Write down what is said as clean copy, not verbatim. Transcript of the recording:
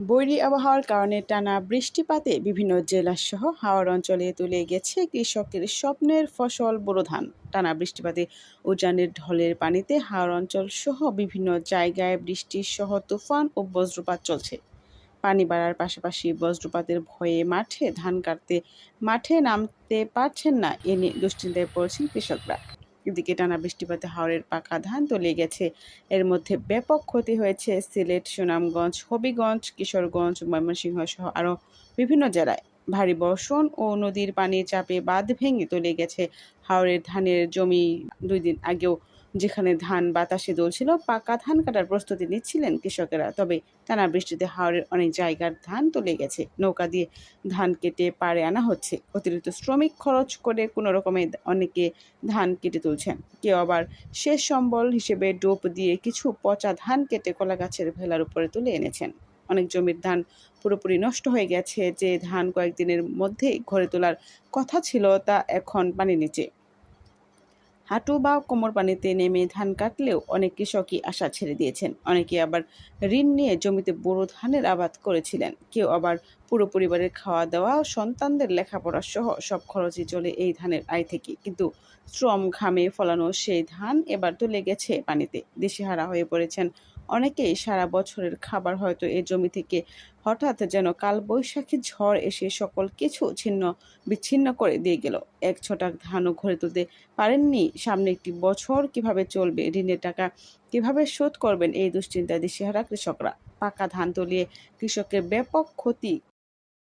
বৈরী আবহাওয়ার কারণে টানা বৃষ্টিপাতে বিভিন্ন জেলাসহ হাওর অঞ্চলে তুলে গেছে কৃষকের স্বপ্নের ফসল বোরো ধান। টানা বৃষ্টিপাতে উজানের ঢলের পানিতে হাওর অঞ্চল সহ বিভিন্ন জায়গায় বৃষ্টির সহ তুফান ও বজ্রপাত চলছে। পানি বাড়ার পাশাপাশি বজ্রপাতের ভয়ে ধান কাটতে মাঠে নামতে পারছেন না, এ নিয়ে দুশ্চিন্তায় পড়েছেন কৃষকরা। এদিকে টানা বৃষ্টিপাতে হাওরের পাকা ধান তলিয়ে গেছে। এর মধ্যে ব্যাপক ক্ষতি হয়েছে সিলেট, সুনামগঞ্জ, হবিগঞ্জ, কিশোরগঞ্জ, ময়মনসিংহ সহ আরও বিভিন্ন জেলায়। ভারী বর্ষণ ও নদীর পানির চাপে বাঁধ ভেঙে তলিয়ে গেছে হাওরের ধানের জমি। 2 দিন আগেও যেখানে ধান বাতাসে দুলছিল, পাকা ধান কাটার প্রস্তুতি নিচ্ছিলেন কৃষকেরা। তবে টানা বৃষ্টিতে হাওরের অনেক জায়গার ধান তলিয়ে গেছে। নৌকা দিয়ে ধান কেটে পাড়ে আনা হচ্ছে। অতিরিক্ত শ্রমিক খরচ করে কোনো রকমে অনেকে ধান কেটে তুলছেন। কেউ আবার শেষ সম্বল হিসেবে ডোপ দিয়ে কিছু পচা ধান কেটে কলা গাছের ভেলার উপরে তুলে এনেছেন। অনেক জমির ধান পুরোপুরি নষ্ট হয়ে গেছে। যে ধান কয়েকদিনের মধ্যেই ঘরে তোলার কথা ছিল, তা এখন পানির নিচে। হাঁটু বা কোমর পানিতে নেমে ধান কাটলেও অনেক কৃষকই আশা ছেড়ে দিয়েছেন। অনেকে আবার ঋণ নিয়ে জমিতে বোরো ধানের আবাদ করেছিলেন। কেউ আবার পুরো পরিবারের খাওয়া দাওয়া, সন্তানদের লেখাপড়া সহ সব খরচই চলে এই ধানের আয় থেকে। কিন্তু শ্রম ঘামে ফলানো সেই ধান এবার তুলে গেছে পানিতে। দিশেহারা হয়ে পড়েছেন অনেকেই। সারা বছরের খাবার হয়তো এই জমি থেকে হঠাৎ যেন কালবৈশাখী ঝড় এসে সকল কিছু ছিন্ন বিচ্ছিন্ন করে দিয়ে গেল। এক ছটাক ধানও ঘরে তুলতে পারেননি। সামনে একটি বছর কিভাবে চলবে, ঋণের টাকা কিভাবে শোধ করবেন, এই দুশ্চিন্তায় দিশেহারা কৃষকরা। পাকা ধান তলিয়ে কৃষকের ব্যাপক ক্ষতি